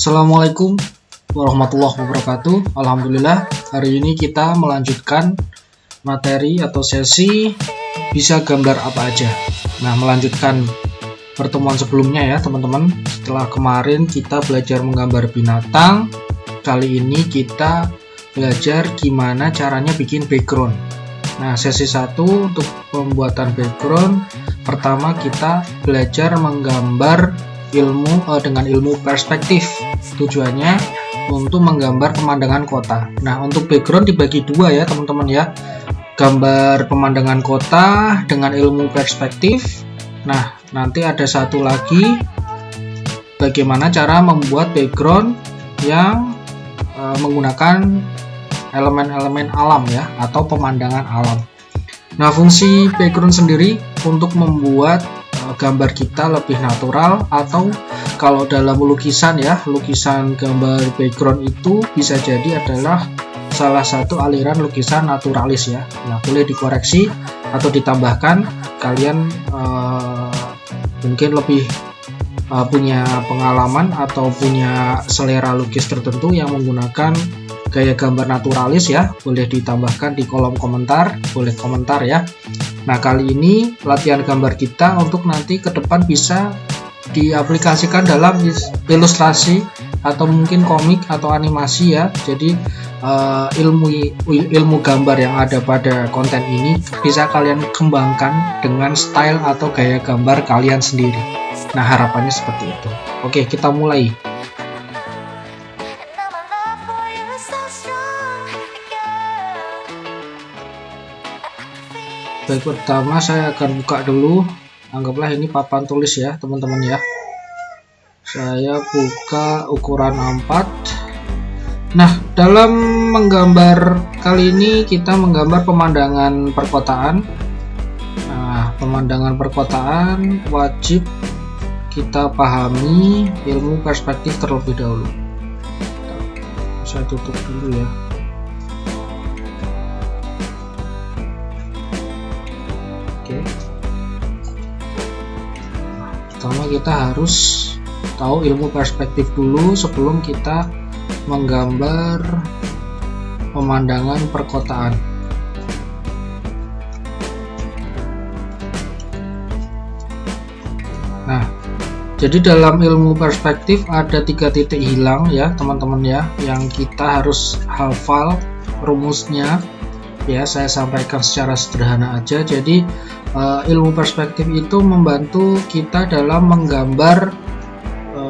Assalamualaikum warahmatullahi wabarakatuh. Alhamdulillah, hari ini kita melanjutkan materi atau sesi bisa gambar apa aja. Nah, melanjutkan pertemuan sebelumnya ya teman-teman. Setelah kemarin kita belajar menggambar binatang, kali ini kita belajar gimana caranya bikin background. Nah, sesi 1 untuk pembuatan background, pertama kita belajar menggambar dengan ilmu perspektif. Tujuannya untuk menggambar pemandangan kota. Nah, untuk background dibagi dua ya teman-teman ya. Gambar pemandangan kota dengan ilmu perspektif. Nah, nanti ada satu lagi, bagaimana cara membuat background yang menggunakan elemen-elemen alam ya, atau pemandangan alam. Nah, fungsi background sendiri untuk membuat gambar kita lebih natural, atau kalau dalam lukisan ya, lukisan gambar background itu bisa jadi adalah salah satu aliran lukisan naturalis ya. Nah, boleh dikoreksi atau ditambahkan, kalian mungkin lebih punya pengalaman atau punya selera lukis tertentu yang menggunakan gaya gambar naturalis ya, boleh ditambahkan di kolom komentar, boleh komentar ya. Nah, kali ini latihan gambar kita untuk nanti ke depan bisa diaplikasikan dalam ilustrasi atau mungkin komik atau animasi ya. Jadi ilmu gambar yang ada pada konten ini bisa kalian kembangkan dengan style atau gaya gambar kalian sendiri. Nah, harapannya seperti itu. Oke, kita mulai. Baik, pertama saya akan buka dulu, anggaplah ini papan tulis ya teman-teman ya. Saya buka ukuran A4. Nah, dalam menggambar kali ini kita menggambar pemandangan perkotaan. Nah, pemandangan perkotaan wajib kita pahami ilmu perspektif terlebih dahulu. Saya tutup dulu ya. Pertama kita harus tahu ilmu perspektif dulu sebelum kita menggambar pemandangan perkotaan. Nah, jadi dalam ilmu perspektif ada 3 titik hilang ya teman-teman ya, yang kita harus hafal rumusnya ya. Saya sampaikan secara sederhana aja. Jadi ilmu perspektif itu membantu kita dalam menggambar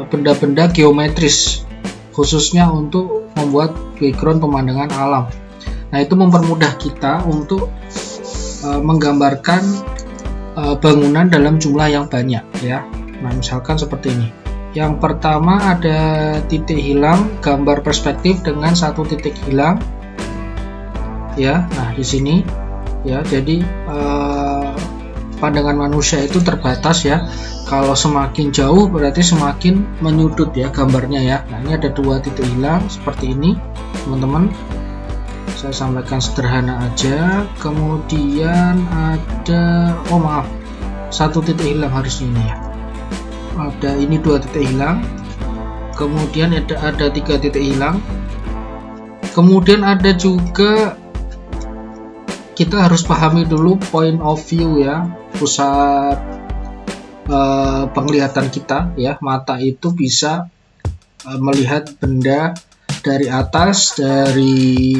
benda-benda geometris, khususnya untuk membuat background pemandangan alam. Nah, itu mempermudah kita untuk menggambarkan bangunan dalam jumlah yang banyak ya. Nah, misalkan seperti ini. Yang pertama ada titik hilang, gambar perspektif dengan 1 titik hilang ya. Nah, di sini ya, jadi pandangan manusia itu terbatas ya. Kalau semakin jauh berarti semakin menyudut ya gambarnya ya. Nah, ini ada 2 titik hilang seperti ini teman-teman. Saya sampaikan sederhana aja. Kemudian ada 1 titik hilang harusnya ini ya. Ada ini 2 titik hilang. Kemudian ada 3 titik hilang. Kemudian ada juga, kita harus pahami dulu point of view ya, pusat penglihatan kita ya. Mata itu bisa melihat benda dari atas, dari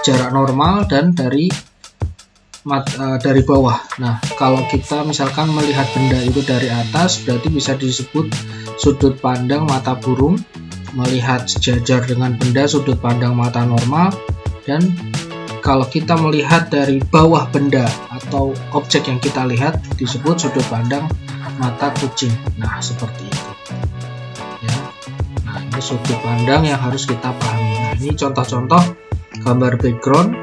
jarak normal, dan dari bawah. Nah, kalau kita misalkan melihat benda itu dari atas, berarti bisa disebut sudut pandang mata burung. Melihat sejajar dengan benda, sudut pandang mata normal. Dan kalau kita melihat dari bawah benda atau objek yang kita lihat, disebut sudut pandang mata kucing. Nah, seperti itu ya. Nah, ini sudut pandang yang harus kita pahami. Nah, ini contoh-contoh gambar background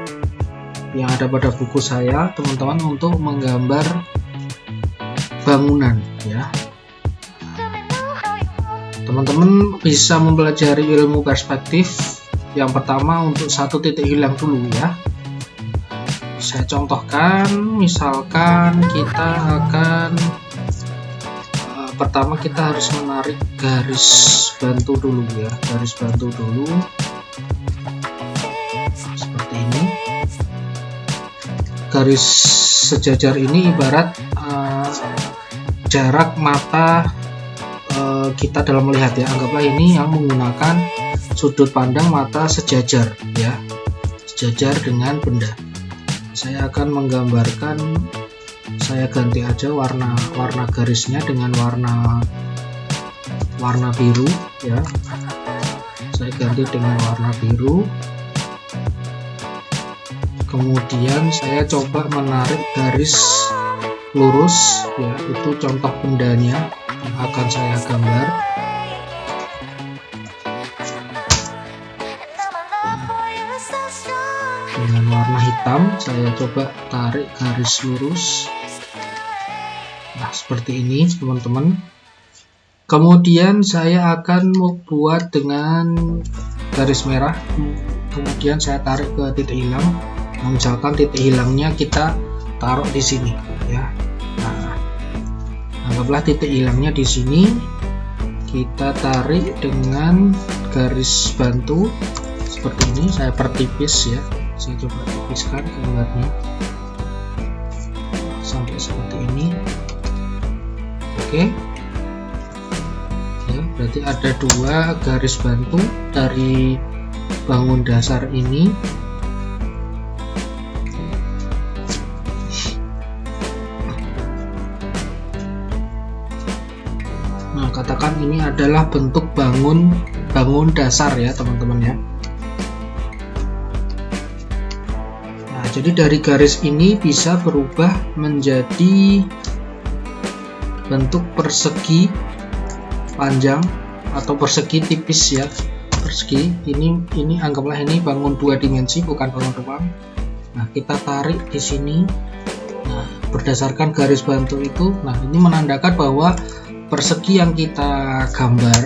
yang ada pada buku saya teman-teman, untuk menggambar bangunan ya. Teman-teman bisa mempelajari ilmu perspektif. Yang pertama untuk 1 titik hilang dulu ya. Saya contohkan, misalkan kita akan pertama kita harus menarik garis bantu dulu ya, garis bantu dulu seperti ini. Garis sejajar ini ibarat jarak mata kita dalam melihat ya. Anggaplah ini yang menggunakan sudut pandang mata sejajar ya, sejajar dengan benda. Saya akan menggambarkan, saya ganti aja warna garisnya dengan warna biru ya. Saya ganti dengan warna biru. Kemudian saya coba menarik garis lurus ya, itu contoh bendanya yang akan saya gambar. Dengan warna hitam saya coba tarik garis lurus. Nah, seperti ini teman-teman. Kemudian saya akan membuat dengan garis merah, kemudian saya tarik ke titik hilang. Nah, misalkan titik hilangnya kita taruh di sini ya. Nah, anggaplah titik hilangnya di sini, kita tarik dengan garis bantu seperti ini. Saya pertipis ya, saya coba tipiskan gambarnya sampai seperti ini. Oke ya, berarti ada dua garis bantu dari bangun dasar ini. Nah, katakan ini adalah bentuk bangun dasar ya teman-teman ya. Nah, jadi dari garis ini bisa berubah menjadi bentuk persegi panjang atau persegi tipis ya. Persegi ini anggaplah ini bangun dua dimensi, bukan bangun ruang. Nah, kita tarik di sini. Nah, berdasarkan garis bantu itu, nah ini menandakan bahwa persegi yang kita gambar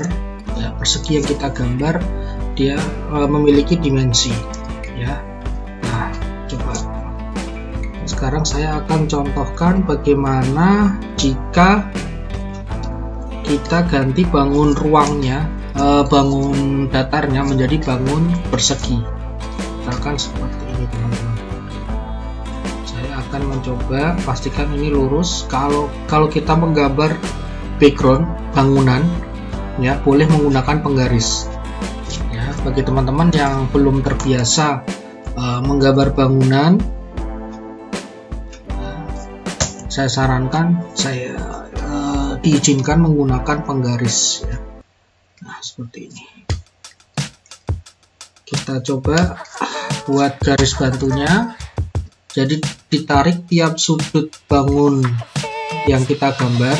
ya, persegi yang kita gambar dia memiliki dimensi ya. Nah, coba sekarang saya akan contohkan bagaimana jika kita ganti bangun ruangnya, bangun datarnya menjadi bangun persegi. Misalkan seperti ini teman-teman. Saya akan mencoba pastikan ini lurus. Kalau kita menggambar background bangunan ya, boleh menggunakan penggaris ya. Bagi teman-teman yang belum terbiasa menggambar bangunan, saya sarankan diizinkan menggunakan penggaris ya. Nah, seperti ini. Kita coba buat garis bantunya. Jadi ditarik tiap sudut bangun yang kita gambar.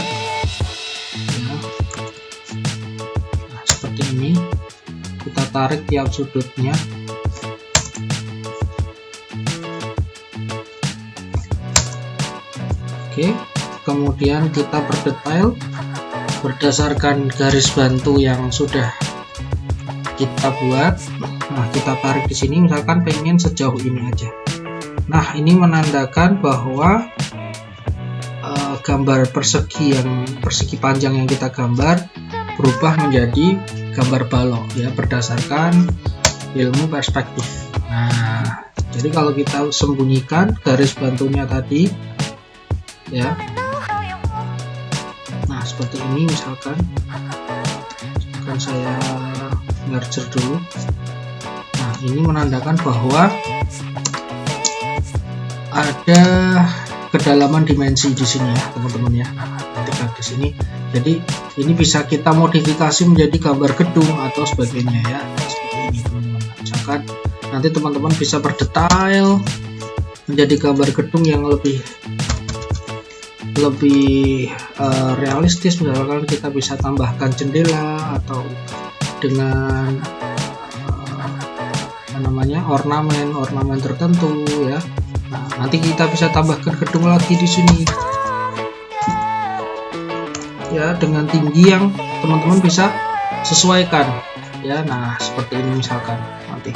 Nah, seperti ini. Kita tarik tiap sudutnya. Oke, kemudian kita berdetail berdasarkan garis bantu yang sudah kita buat. Nah, kita tarik di sini, misalkan pengen sejauh ini aja. Nah, ini menandakan bahwa gambar persegi panjang yang kita gambar berubah menjadi gambar balok ya, berdasarkan ilmu perspektif. Nah, jadi kalau kita sembunyikan garis bantunya tadi ya, nah seperti ini misalkan saya merger dulu. Nah, ini menandakan bahwa ada kedalaman dimensi di sini ya teman-teman ya. Ketika di sini, jadi ini bisa kita modifikasi menjadi gambar gedung atau sebagainya ya, seperti ini teman-teman. Misalkan nanti teman-teman bisa berdetail menjadi gambar gedung yang lebih realistis. Misalkan kita bisa tambahkan jendela atau dengan ornamen tertentu ya. Nah, nanti kita bisa tambahkan gedung lagi di sini ya, dengan tinggi yang teman-teman bisa sesuaikan ya. Nah, seperti ini misalkan nanti.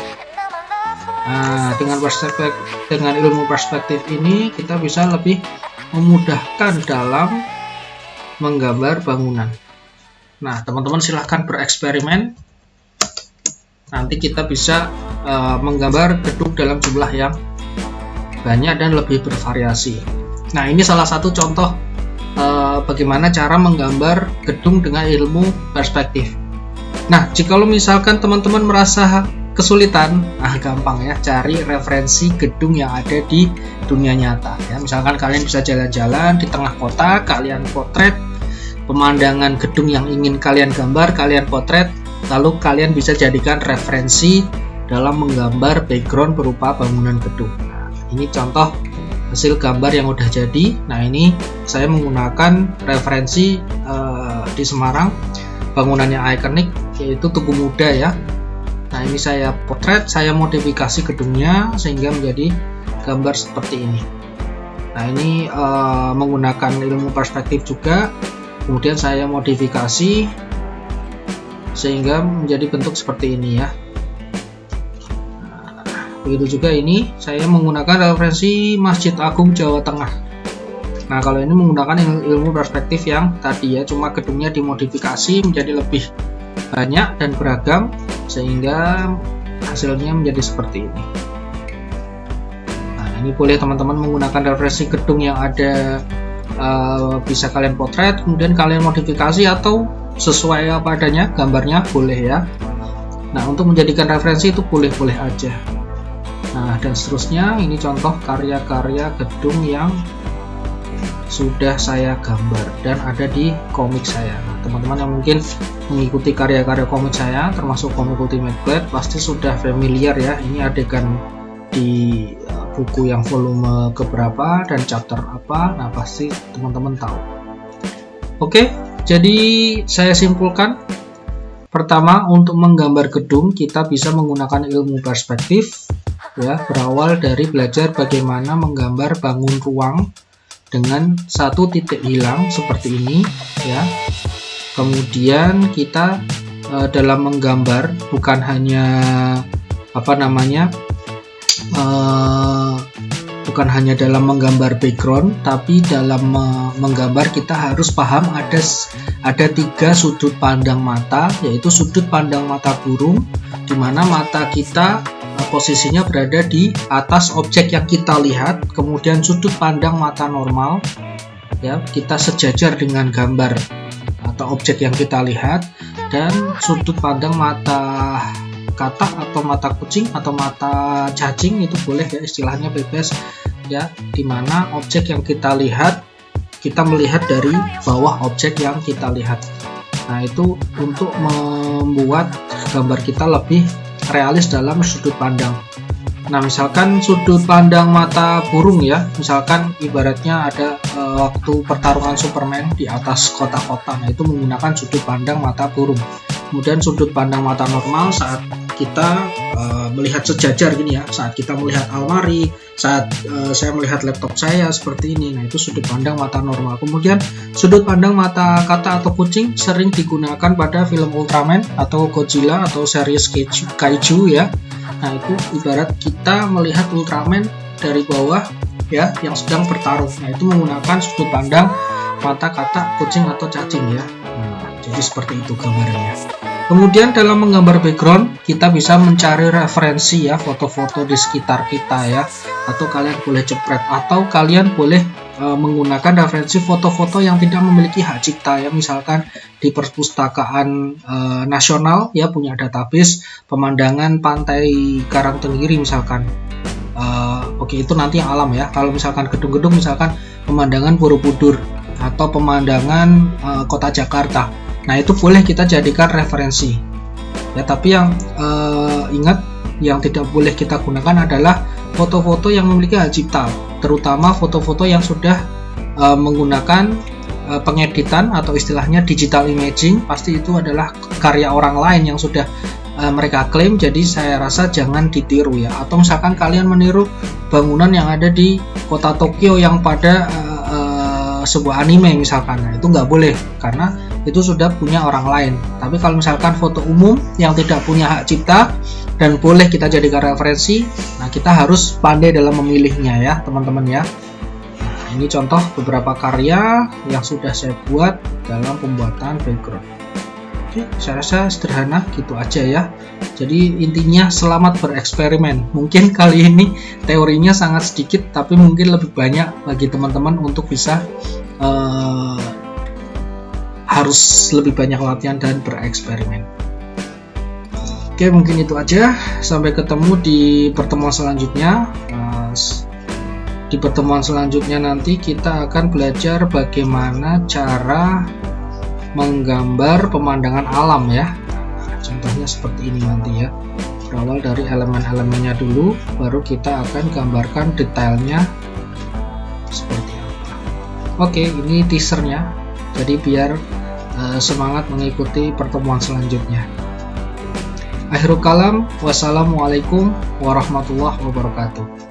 Nah, dengan ilmu perspektif ini kita bisa lebih memudahkan dalam menggambar bangunan. Nah, teman-teman silahkan bereksperimen. Nanti kita bisa menggambar gedung dalam jumlah yang banyak dan lebih bervariasi. Nah, ini salah satu contoh bagaimana cara menggambar gedung dengan ilmu perspektif. Nah, jika misalkan teman-teman merasa kesulitan, gampang ya, cari referensi gedung yang ada di dunia nyata ya. Misalkan kalian bisa jalan-jalan di tengah kota, kalian potret pemandangan gedung yang ingin kalian gambar, kalian potret, lalu kalian bisa jadikan referensi dalam menggambar background berupa bangunan gedung. Nah, ini contoh hasil gambar yang udah jadi. Nah, ini saya menggunakan referensi di Semarang, bangunannya ikonik yaitu Tugu Muda ya. Nah, ini saya potret, saya modifikasi gedungnya sehingga menjadi gambar seperti ini. Nah, ini menggunakan ilmu perspektif juga, kemudian saya modifikasi sehingga menjadi bentuk seperti ini ya. Begitu juga ini saya menggunakan referensi Masjid Agung Jawa Tengah. Nah, kalau ini menggunakan ilmu perspektif yang tadi ya, cuma gedungnya dimodifikasi menjadi lebih banyak dan beragam sehingga hasilnya menjadi seperti ini. Nah, ini boleh teman-teman menggunakan referensi gedung yang ada, bisa kalian potret kemudian kalian modifikasi atau sesuai apa adanya gambarnya, boleh ya. Nah, untuk menjadikan referensi itu boleh-boleh aja. Nah, dan seterusnya, ini contoh karya-karya gedung yang sudah saya gambar dan ada di komik saya. Nah, teman-teman yang mungkin mengikuti karya-karya komik saya, termasuk komik Ultimate Blade, pasti sudah familiar ya. Ini adegan di buku yang volume keberapa dan chapter apa. Nah, pasti teman-teman tahu. Oke, jadi saya simpulkan. Pertama, untuk menggambar gedung kita bisa menggunakan ilmu perspektif ya, berawal dari belajar bagaimana menggambar bangun ruang dengan satu titik hilang seperti ini ya. Kemudian kita dalam menggambar bukan hanya bukan hanya dalam menggambar background, tapi dalam menggambar kita harus paham ada 3 sudut pandang mata, yaitu sudut pandang mata burung di mana mata kita posisinya berada di atas objek yang kita lihat, kemudian sudut pandang mata normal ya, kita sejajar dengan gambar atau objek yang kita lihat, dan sudut pandang mata katak atau mata kucing atau mata cacing, itu boleh ya, istilahnya bebas ya, dimana objek yang kita lihat kita melihat dari bawah objek yang kita lihat. Nah, itu untuk membuat gambar kita lebih realis dalam sudut pandang. Nah, misalkan sudut pandang mata burung ya, misalkan ibaratnya ada waktu pertarungan Superman di atas kota-kota, nah itu menggunakan sudut pandang mata burung. Kemudian sudut pandang mata normal saat kita melihat sejajar gini ya, saat kita melihat almari, saat saya melihat laptop saya seperti ini, nah itu sudut pandang mata normal. Kemudian sudut pandang mata katak atau kucing sering digunakan pada film Ultraman atau Godzilla atau series kaiju ya. Nah, itu ibarat kita melihat Ultraman dari bawah ya, yang sedang bertarung. Nah, itu menggunakan sudut pandang mata katak, kucing atau cacing ya. Nah, jadi seperti itu gambarnya. Kemudian dalam menggambar background kita bisa mencari referensi ya, foto-foto di sekitar kita ya, atau kalian boleh jepret, atau kalian boleh menggunakan referensi foto-foto yang tidak memiliki hak cipta ya, misalkan di perpustakaan nasional ya, punya database pemandangan pantai Karangtenggiri misalkan. Oke, itu nanti yang alam ya. Kalau misalkan gedung-gedung, misalkan pemandangan Borobudur atau pemandangan kota Jakarta, nah itu boleh kita jadikan referensi ya. Tapi yang ingat, yang tidak boleh kita gunakan adalah foto-foto yang memiliki hak cipta, terutama foto-foto yang sudah menggunakan pengeditan atau istilahnya digital imaging. Pasti itu adalah karya orang lain yang sudah mereka klaim, jadi saya rasa jangan ditiru ya. Atau misalkan kalian meniru bangunan yang ada di kota Tokyo yang pada sebuah anime misalkan, nah itu nggak boleh karena itu sudah punya orang lain. Tapi kalau misalkan foto umum yang tidak punya hak cipta dan boleh kita jadikan referensi, nah kita harus pandai dalam memilihnya ya teman-teman ya. Nah, ini contoh beberapa karya yang sudah saya buat dalam pembuatan background. Oke, saya rasa sederhana gitu aja ya. Jadi intinya selamat bereksperimen. Mungkin kali ini teorinya sangat sedikit, tapi mungkin lebih banyak bagi teman-teman untuk bisa harus lebih banyak latihan dan bereksperimen. Oke, mungkin itu aja. Sampai ketemu di pertemuan selanjutnya. Di pertemuan selanjutnya nanti kita akan belajar bagaimana cara menggambar pemandangan alam ya. Contohnya seperti ini nanti ya. Berawal dari elemen-elemennya dulu, baru kita akan gambarkan detailnya seperti apa. Oke, ini teasernya. Jadi biar semangat mengikuti pertemuan selanjutnya. Akhirul kalam, wassalamualaikum warahmatullahi wabarakatuh.